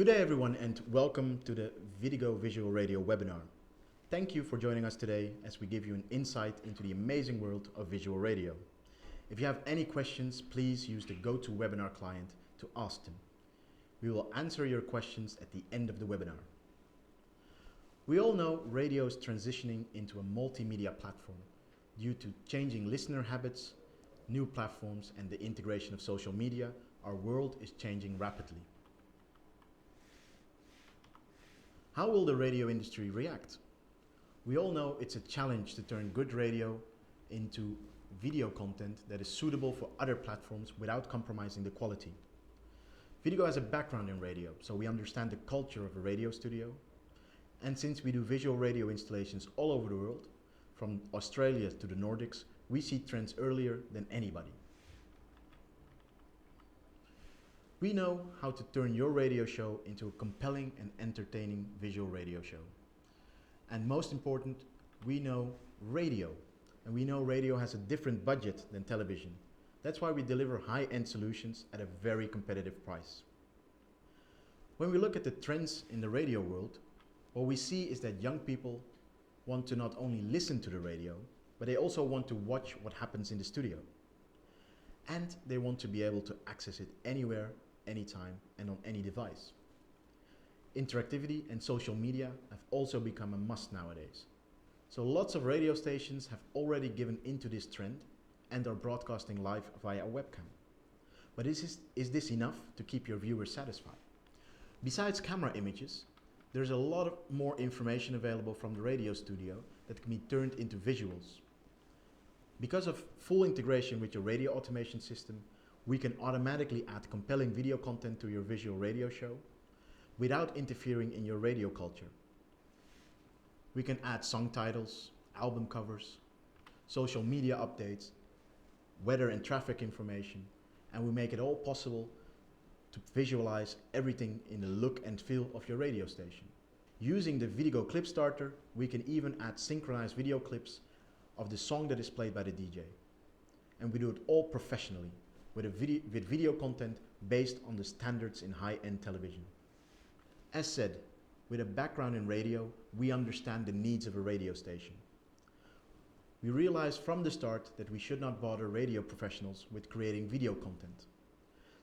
Good day everyone and welcome to the VidiGo Visual Radio Webinar. Thank you for joining us today as we give you an insight into the amazing world of visual radio. If you have any questions, please use the GoToWebinar client to ask them. We will answer your questions at the end of the webinar. We all know radio is transitioning into a multimedia platform due to changing listener habits, new platforms and the integration of social media. Our world is changing rapidly. How will the radio industry react? We all know it's a challenge to turn good radio into video content that is suitable for other platforms without compromising the quality. VidiGo has a background in radio, so we understand the culture of a radio studio. And since we do visual radio installations all over the world, from Australia to the Nordics, we see trends earlier than anybody. We know how to turn your radio show into a compelling and entertaining visual radio show. And most important, we know radio. And we know radio has a different budget than television. That's why we deliver high-end solutions at a very competitive price. When we look at the trends in the radio world, what we see is that young people want to not only listen to the radio, but they also want to watch what happens in the studio. And they want to be able to access it anywhere, anytime, and on any device. Interactivity and social media have also become a must nowadays. So lots of radio stations have already given into this trend and are broadcasting live via a webcam. But is this enough to keep your viewers satisfied? Besides camera images, there's a lot of more information available from the radio studio that can be turned into visuals. Because of full integration with your radio automation system, we can automatically add compelling video content to your visual radio show without interfering in your radio culture. We can add song titles, album covers, social media updates, weather and traffic information, and we make it all possible to visualize everything in the look and feel of your radio station. Using the VidiGo Clip Starter, we can even add synchronized video clips of the song that is played by the DJ. And we do it all professionally with video content based on the standards in high-end television. As said, with a background in radio, we understand the needs of a radio station. We realized from the start that we should not bother radio professionals with creating video content.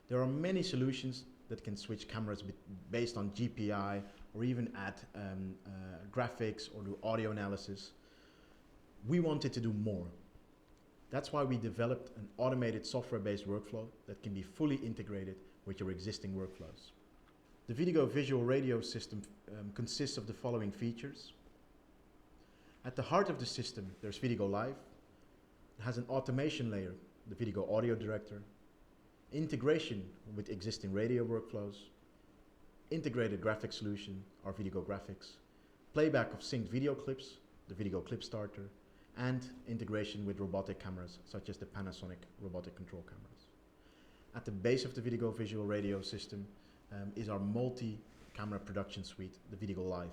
There are many solutions that can switch cameras based on GPI or even add graphics or do audio analysis. We wanted to do more. That's why we developed an automated software-based workflow that can be fully integrated with your existing workflows. The VidiGo Visual Radio system consists of the following features. At the heart of the system, there's VidiGo Live. It has an automation layer, the VidiGo Audio Director, integration with existing radio workflows, integrated graphic solution, our VidiGo Graphics, playback of synced video clips, the VidiGo Clip Starter, and integration with robotic cameras such as the Panasonic robotic control cameras. At the base of the VidiGo Visual Radio system is our multi-camera production suite, the VidiGo Live.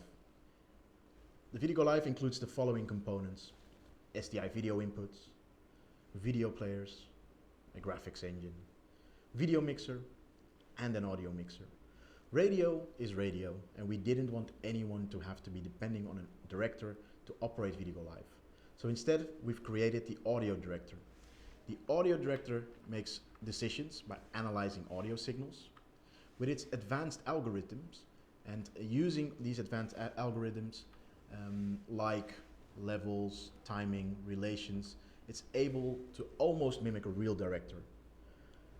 The VidiGo Live includes the following components: SDI video inputs, video players, a graphics engine, video mixer, and an audio mixer. Radio is radio, and we didn't want anyone to have to be depending on a director to operate VidiGo Live. So instead, we've created the audio director. The audio director makes decisions by analyzing audio signals. With its advanced algorithms and using these advanced algorithms like levels, timing, relations, it's able to almost mimic a real director.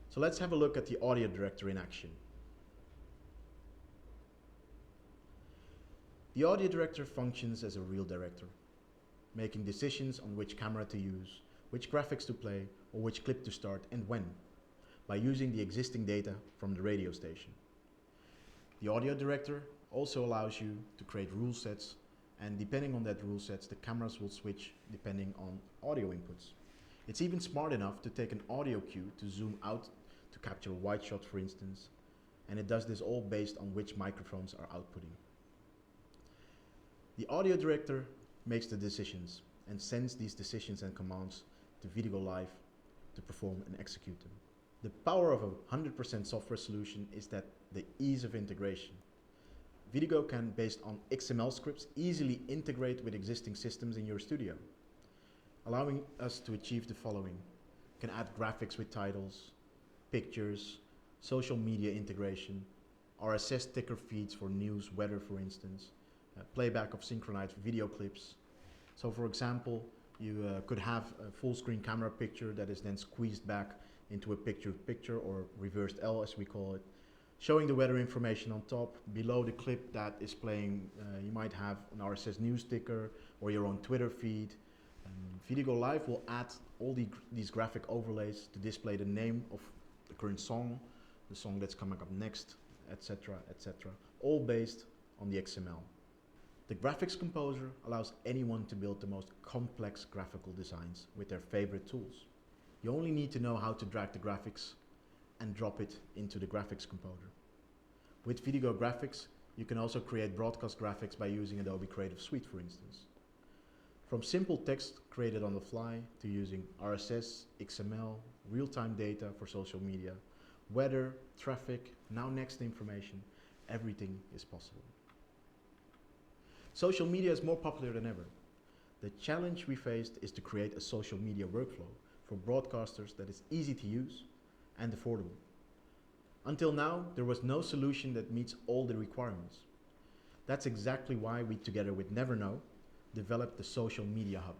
So let's have a look at the audio director in action. The audio director functions as a real director, making decisions on which camera to use, which graphics to play, or which clip to start and when, by using the existing data from the radio station. The audio director also allows you to create rule sets, and depending on that rule sets, the cameras will switch depending on audio inputs. It's even smart enough to take an audio cue to zoom out to capture a wide shot, for instance, and it does this all based on which microphones are outputting. The audio director makes the decisions and sends these decisions and commands to VidiGo Live to perform and execute them. The power of a 100% software solution is that the ease of integration. VidiGo can, based on XML scripts, easily integrate with existing systems in your studio, allowing us to achieve the following. You can add graphics with titles, pictures, social media integration, RSS ticker feeds for news, weather for instance, playback of synchronized video clips. So for example, you could have a full screen camera picture that is then squeezed back into a picture-to-picture or reversed L as we call it, showing the weather information on top. Below the clip that is playing, you might have an RSS news ticker or your own Twitter feed. VidiGo Live will add all these graphic overlays to display the name of the current song, the song that's coming up next, etc., etc., all based on the XML. The graphics composer allows anyone to build the most complex graphical designs with their favorite tools. You only need to know how to drag the graphics and drop it into the graphics composer. With VidiGo Graphics, you can also create broadcast graphics by using Adobe Creative Suite, for instance. From simple text created on the fly to using RSS, XML, real-time data for social media, weather, traffic, now next information, everything is possible. Social media is more popular than ever. The challenge we faced is to create a social media workflow for broadcasters that is easy to use and affordable. Until now, there was no solution that meets all the requirements. That's exactly why we, together with Neverknow, developed the Social Media Hub.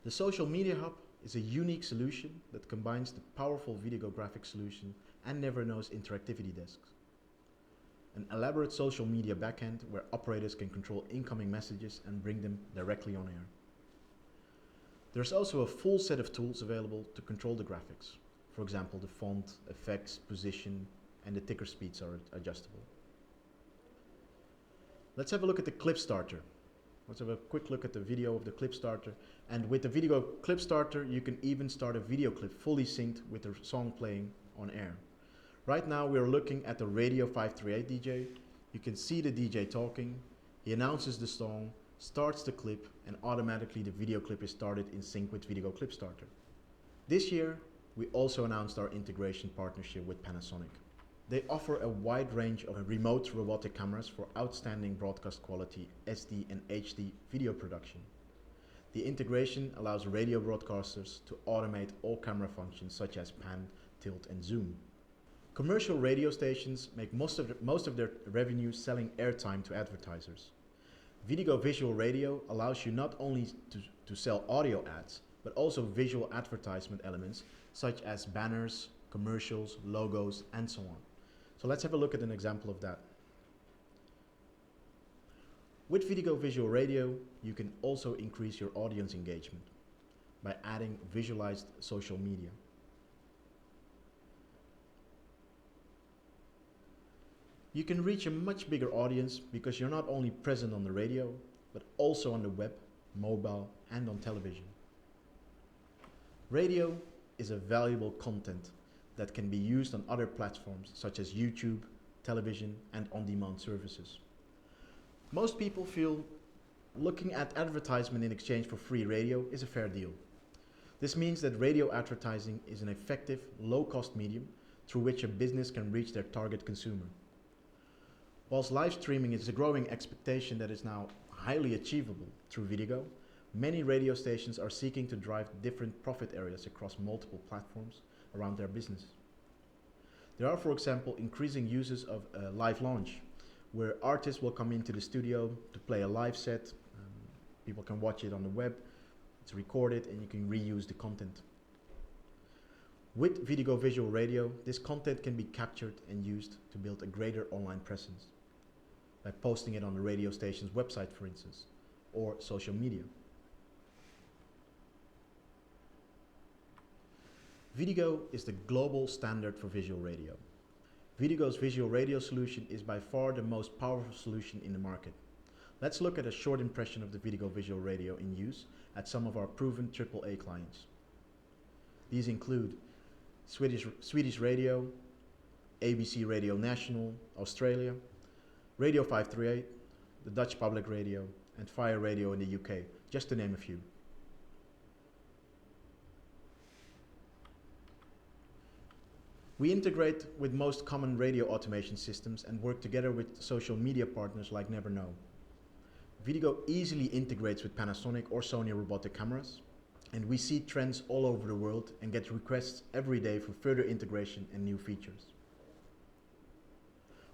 The Social Media Hub is a unique solution that combines the powerful VidiGo graphics solution and Neverknow's interactivity desks. An elaborate social media backend where operators can control incoming messages and bring them directly on air. There's also a full set of tools available to control the graphics. For example, the font, effects, position, and the ticker speeds are adjustable. Let's have a look at the clip starter. Let's have a quick look at the video of the clip starter. And with the VidiGo clip starter, you can even start a video clip fully synced with the song playing on air. Right now we're looking at the Radio 538 DJ. You can see the DJ talking. He announces the song, starts the clip, and automatically the video clip is started in sync with VidiGo Clip Starter. This year, we also announced our integration partnership with Panasonic. They offer a wide range of remote robotic cameras for outstanding broadcast quality SD and HD video production. The integration allows radio broadcasters to automate all camera functions such as pan, tilt, and zoom. Commercial radio stations make most of their revenue selling airtime to advertisers. VidiGo Visual Radio allows you not only to sell audio ads, but also visual advertisement elements such as banners, commercials, logos, and so on. So let's have a look at an example of that. With VidiGo Visual Radio, you can also increase your audience engagement by adding visualized social media. You can reach a much bigger audience because you're not only present on the radio, but also on the web, mobile, and on television. Radio is a valuable content that can be used on other platforms such as YouTube, television, and on-demand services. Most people feel looking at advertisement in exchange for free radio is a fair deal. This means that radio advertising is an effective, low-cost medium through which a business can reach their target consumer. Whilst live streaming is a growing expectation that is now highly achievable through VidiGo, many radio stations are seeking to drive different profit areas across multiple platforms around their business. There are, for example, increasing uses of live launch, where artists will come into the studio to play a live set. People can watch it on the web, it's recorded, and you can reuse the content. With VidiGo Visual Radio, this content can be captured and used to build a greater online presence, by posting it on the radio station's website, for instance, or social media. VidiGo is the global standard for visual radio. VidiGo's visual radio solution is by far the most powerful solution in the market. Let's look at a short impression of the VidiGo Visual Radio in use at some of our proven AAA clients. These include Swedish Radio, ABC Radio National, Australia, Radio 538, the Dutch Public Radio, and Fire Radio in the UK, just to name a few. We integrate with most common radio automation systems and work together with social media partners like Never Know. VidiGo easily integrates with Panasonic or Sony robotic cameras, and we see trends all over the world and get requests every day for further integration and new features.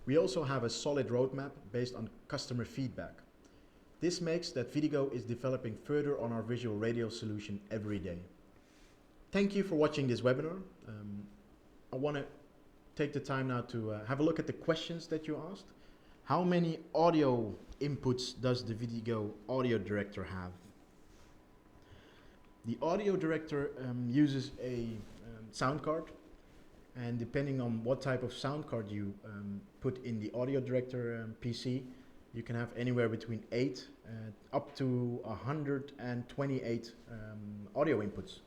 We also have a solid roadmap based on customer feedback. This makes that VidiGo is developing further on our visual radio solution every day. Thank you for watching this webinar. I want to take the time now to have a look at the questions that you asked. How many audio inputs does the VidiGo audio director have? The audio director uses a sound card, and depending on what type of sound card you put in the audio director PC, you can have anywhere between 8 up to 128 audio inputs.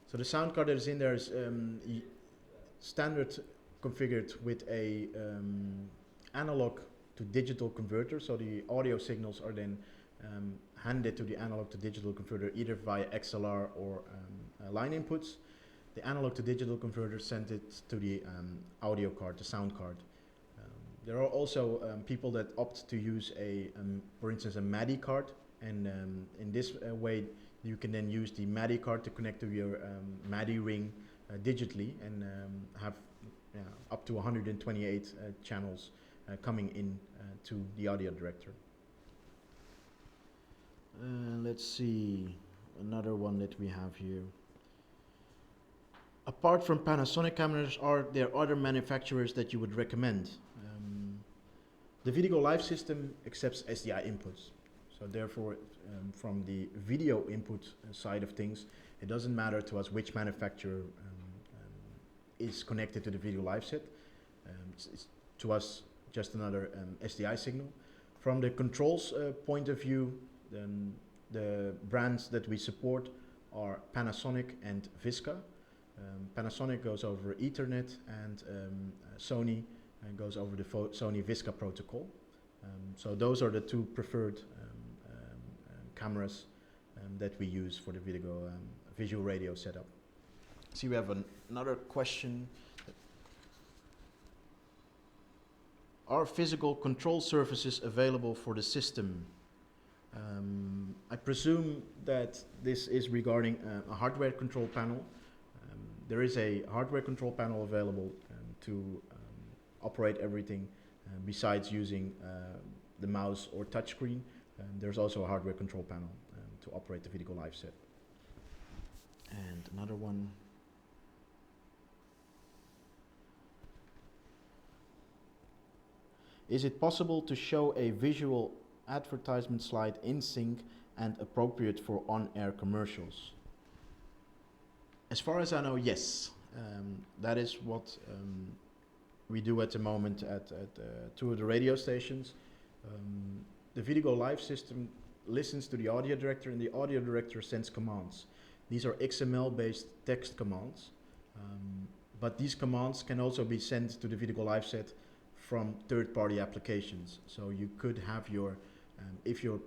So the sound card that is in there is standard configured with a analog to digital converter, so the audio signals are then handed to the analog to digital converter either via XLR or line inputs. The analog to digital converter sent it to the audio card, the sound card. There are also people that opt to use for instance, a MADI card, and in this way you can then use the MADI card to connect to your MADI ring digitally and have up to 128 channels coming in to the audio director. Let's see, another one that we have here. Apart from Panasonic cameras, are there other manufacturers that you would recommend? The VidiGo Live system accepts SDI inputs. So therefore, from the video input side of things, it doesn't matter to us which manufacturer is connected to the VidiGo Live set. It's to us just another SDI signal. From the controls point of view, the brands that we support are Panasonic and Visca. Panasonic goes over Ethernet, and Sony goes over the Sony Visca protocol. So those are the two preferred cameras that we use for the VidiGo visual radio setup. See, we have another question. Are physical control surfaces available for the system? I presume that this is regarding a hardware control panel. There is a hardware control panel available to operate everything besides using the mouse or touchscreen. There's also a hardware control panel to operate the VidiGo Live set. And another one. Is it possible to show a visual advertisement slide in sync and appropriate for on-air commercials? As far as I know, yes. That is what we do at the moment at two of the radio stations. The VidiGo Live system listens to the audio director, and the audio director sends commands. These are XML-based text commands, but these commands can also be sent to the VidiGo Live set from third-party applications. So you could have your, if your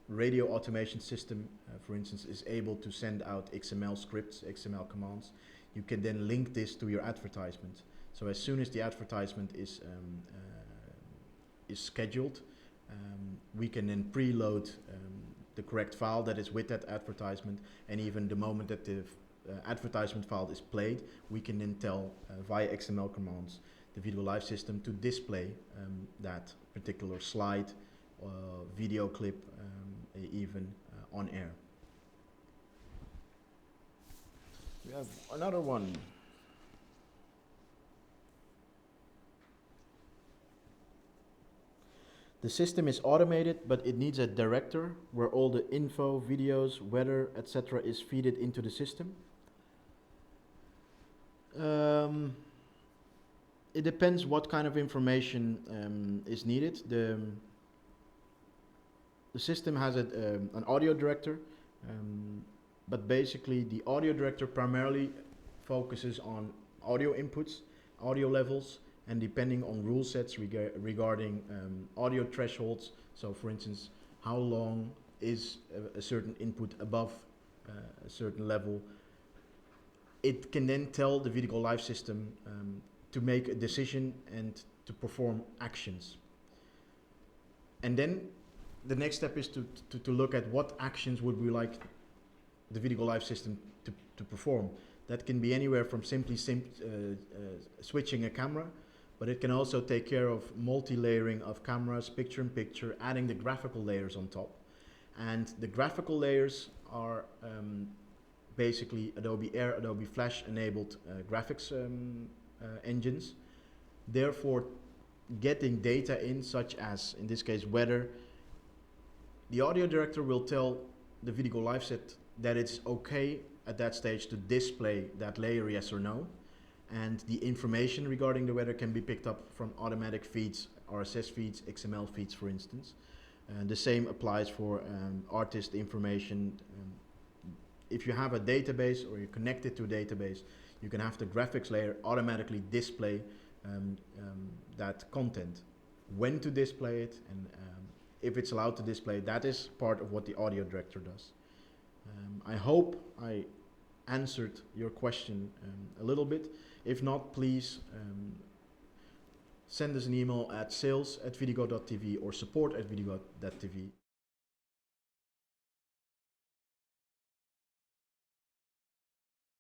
radio automation system, for instance, is able to send out XML scripts, XML commands, you can then link this to your advertisement. So as soon as the advertisement is scheduled, we can then preload the correct file that is with that advertisement, and even the moment that the advertisement file is played, we can then tell via XML commands the VidiGo Live system to display that particular slide, video clip, even on air. We have another one. The system is automated, but it needs a director where all the info, videos, weather, etc. is fed into the system. It depends what kind of information is needed. The system has an audio director, but basically the audio director primarily focuses on audio inputs, audio levels, and depending on rule sets regarding audio thresholds. So for instance, how long is a certain input above a certain level, it can then tell the VidiGo Live system to make a decision and to perform actions. And then the next step is to look at what actions would we like the VidiGo Live system to perform. That can be anywhere from simply switching a camera, but it can also take care of multi-layering of cameras, picture-in-picture, adding the graphical layers on top. And the graphical layers are basically Adobe Air, Adobe Flash enabled graphics engines. Therefore, getting data in, such as, in this case, weather, the audio director will tell the VidiGo Live set that it's okay at that stage to display that layer, yes or no. And the information regarding the weather can be picked up from automatic feeds, RSS feeds, XML feeds, for instance. And the same applies for artist information. If you have a database or you're connected to a database, you can have the graphics layer automatically display that content. When to display it, and if it's allowed to display, that is part of what the audio director does. I hope I answered your question a little bit. If not, please send us an email at sales@vidigo.tv or support@vidigo.tv.